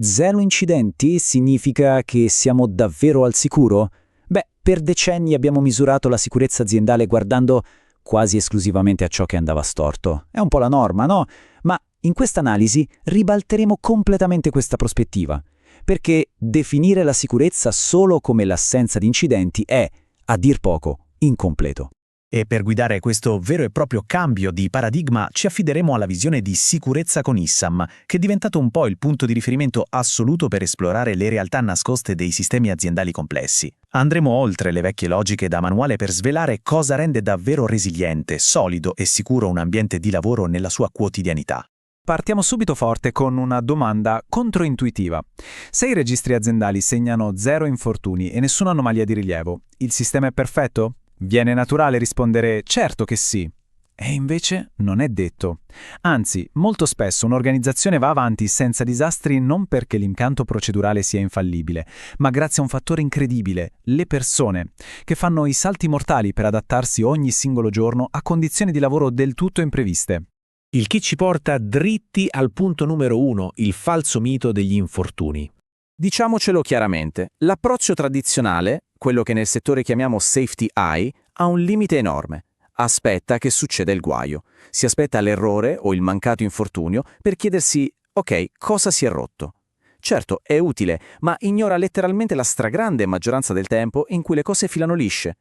Zero incidenti significa che siamo davvero al sicuro? Beh, per decenni abbiamo misurato la sicurezza aziendale guardando quasi esclusivamente a ciò che andava storto. È un po' la norma, no? Ma in questa analisi ribalteremo completamente questa prospettiva, perché definire la sicurezza solo come l'assenza di incidenti è, a dir poco, incompleto. E per guidare questo vero e proprio cambio di paradigma ci affideremo alla visione di sicurezza con ISAM, che è diventato un po' il punto di riferimento assoluto per esplorare le realtà nascoste dei sistemi aziendali complessi. Andremo oltre le vecchie logiche da manuale per svelare cosa rende davvero resiliente, solido e sicuro un ambiente di lavoro nella sua quotidianità. Partiamo subito forte con una domanda controintuitiva. Se i registri aziendali segnano 0 infortuni e nessuna anomalia di rilievo, il sistema è perfetto? Viene naturale rispondere certo che sì. E invece non è detto. Anzi, molto spesso un'organizzazione va avanti senza disastri non perché l'impianto procedurale sia infallibile, ma grazie a un fattore incredibile, le persone, che fanno i salti mortali per adattarsi ogni singolo giorno a condizioni di lavoro del tutto impreviste. Il che ci porta dritti al punto numero 1, il falso mito degli infortuni. Diciamocelo chiaramente, l'approccio tradizionale, quello che nel settore chiamiamo safety eye, ha un limite enorme. Aspetta che succeda il guaio. Si aspetta l'errore o il mancato infortunio per chiedersi «Ok, cosa si è rotto?». Certo, è utile, ma ignora letteralmente la stragrande maggioranza del tempo in cui le cose filano lisce.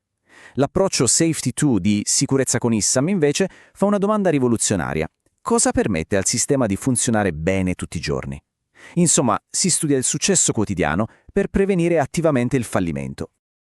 L'approccio Safety 2 di Sicurezza con ISAM, invece, fa una domanda rivoluzionaria. Cosa permette al sistema di funzionare bene tutti i giorni? Insomma, si studia il successo quotidiano per prevenire attivamente il fallimento.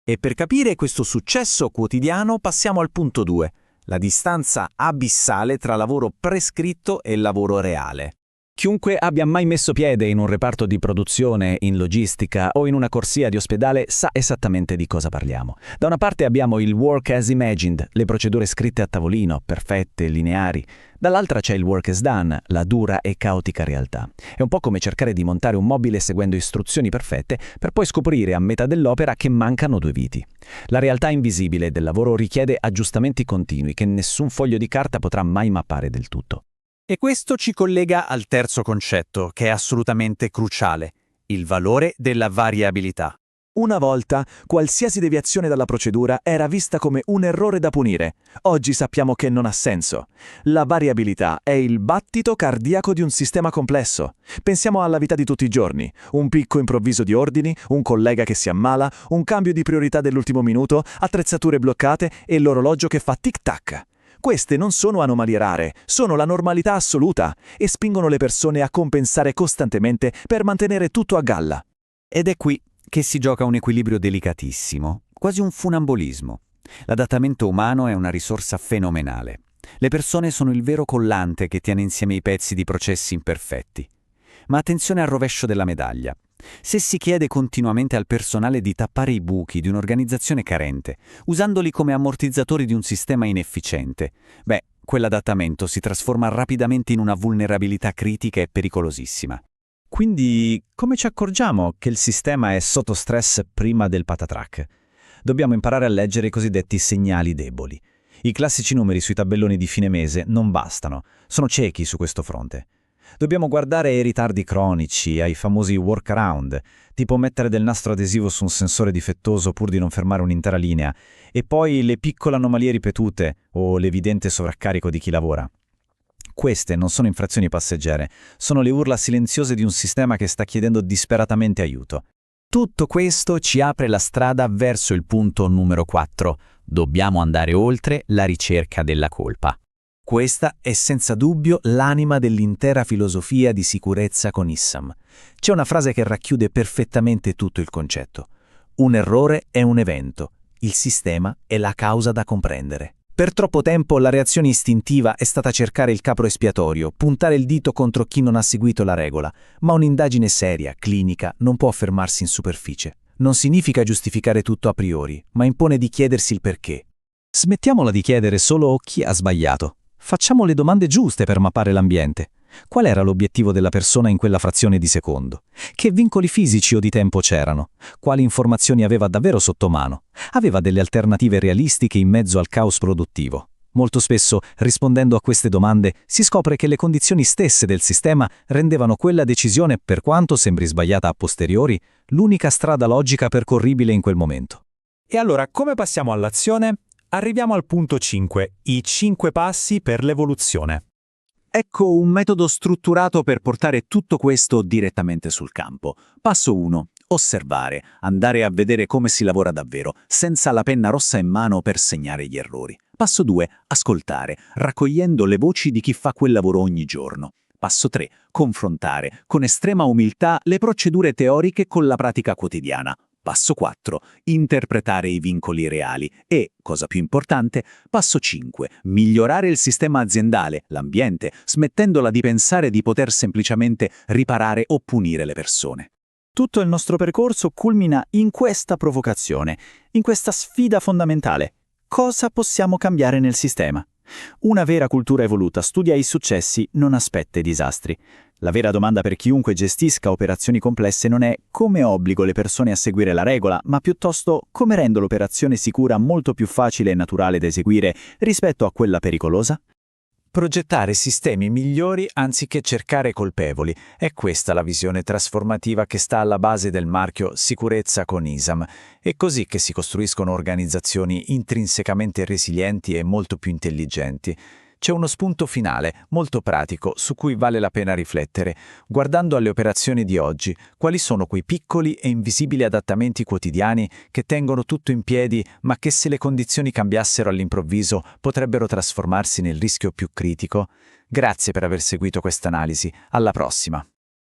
E per capire questo successo quotidiano passiamo al punto 2, la distanza abissale tra lavoro prescritto e lavoro reale. Chiunque abbia mai messo piede in un reparto di produzione, in logistica o in una corsia di ospedale sa esattamente di cosa parliamo. Da una parte abbiamo il work as imagined, le procedure scritte a tavolino, perfette, lineari. Dall'altra c'è il work as done, la dura e caotica realtà. È un po' come cercare di montare un mobile seguendo istruzioni perfette per poi scoprire a metà dell'opera che mancano 2 viti. La realtà invisibile del lavoro richiede aggiustamenti continui che nessun foglio di carta potrà mai mappare del tutto. E questo ci collega al terzo concetto, che è assolutamente cruciale, il valore della variabilità. Una volta, qualsiasi deviazione dalla procedura era vista come un errore da punire. Oggi sappiamo che non ha senso. La variabilità è il battito cardiaco di un sistema complesso. Pensiamo alla vita di tutti i giorni. Un picco improvviso di ordini, un collega che si ammala, un cambio di priorità dell'ultimo minuto, attrezzature bloccate e l'orologio che fa tic-tac. Queste non sono anomalie rare, sono la normalità assoluta e spingono le persone a compensare costantemente per mantenere tutto a galla. Ed è qui che si gioca un equilibrio delicatissimo, quasi un funambolismo. L'adattamento umano è una risorsa fenomenale. Le persone sono il vero collante che tiene insieme i pezzi di processi imperfetti. Ma attenzione al rovescio della medaglia. Se si chiede continuamente al personale di tappare i buchi di un'organizzazione carente, usandoli come ammortizzatori di un sistema inefficiente, quell'adattamento si trasforma rapidamente in una vulnerabilità critica e pericolosissima. Quindi, come ci accorgiamo che il sistema è sotto stress prima del patatrack? Dobbiamo imparare a leggere i cosiddetti segnali deboli. I classici numeri sui tabelloni di fine mese non bastano, sono ciechi su questo fronte. Dobbiamo guardare ai ritardi cronici, ai famosi workaround, tipo mettere del nastro adesivo su un sensore difettoso pur di non fermare un'intera linea, e poi le piccole anomalie ripetute o l'evidente sovraccarico di chi lavora. Queste non sono infrazioni passeggere, sono le urla silenziose di un sistema che sta chiedendo disperatamente aiuto. Tutto questo ci apre la strada verso il punto numero 4. Dobbiamo andare oltre la ricerca della colpa. Questa è senza dubbio l'anima dell'intera filosofia di sicurezza con ISAM. C'è una frase che racchiude perfettamente tutto il concetto. Un errore è un evento, il sistema è la causa da comprendere. Per troppo tempo la reazione istintiva è stata cercare il capro espiatorio, puntare il dito contro chi non ha seguito la regola, ma un'indagine seria, clinica, non può fermarsi in superficie. Non significa giustificare tutto a priori, ma impone di chiedersi il perché. Smettiamola di chiedere solo chi ha sbagliato. Facciamo le domande giuste per mappare l'ambiente. Qual era l'obiettivo della persona in quella frazione di secondo? Che vincoli fisici o di tempo c'erano? Quali informazioni aveva davvero sotto mano? Aveva delle alternative realistiche in mezzo al caos produttivo? Molto spesso, rispondendo a queste domande, si scopre che le condizioni stesse del sistema rendevano quella decisione, per quanto sembri sbagliata a posteriori, l'unica strada logica percorribile in quel momento. E allora, come passiamo all'azione? Arriviamo al punto 5, i 5 passi per l'evoluzione. Ecco un metodo strutturato per portare tutto questo direttamente sul campo. Passo 1. Osservare, andare a vedere come si lavora davvero, senza la penna rossa in mano per segnare gli errori. Passo 2. Ascoltare, raccogliendo le voci di chi fa quel lavoro ogni giorno. Passo 3. Confrontare, con estrema umiltà, le procedure teoriche con la pratica quotidiana. Passo 4. Interpretare i vincoli reali e, cosa più importante, passo 5. Migliorare il sistema aziendale, l'ambiente, smettendola di pensare di poter semplicemente riparare o punire le persone. Tutto il nostro percorso culmina in questa provocazione, in questa sfida fondamentale. Cosa possiamo cambiare nel sistema? Una vera cultura evoluta studia i successi, non aspetta i disastri. La vera domanda per chiunque gestisca operazioni complesse non è come obbligo le persone a seguire la regola, ma piuttosto come rendo l'operazione sicura molto più facile e naturale da eseguire rispetto a quella pericolosa? Progettare sistemi migliori anziché cercare colpevoli. È questa la visione trasformativa che sta alla base del marchio Sicurezza con ISAM. È così che si costruiscono organizzazioni intrinsecamente resilienti e molto più intelligenti. C'è uno spunto finale, molto pratico, su cui vale la pena riflettere. Guardando alle operazioni di oggi, quali sono quei piccoli e invisibili adattamenti quotidiani che tengono tutto in piedi, ma che se le condizioni cambiassero all'improvviso potrebbero trasformarsi nel rischio più critico? Grazie per aver seguito questa analisi. Alla prossima!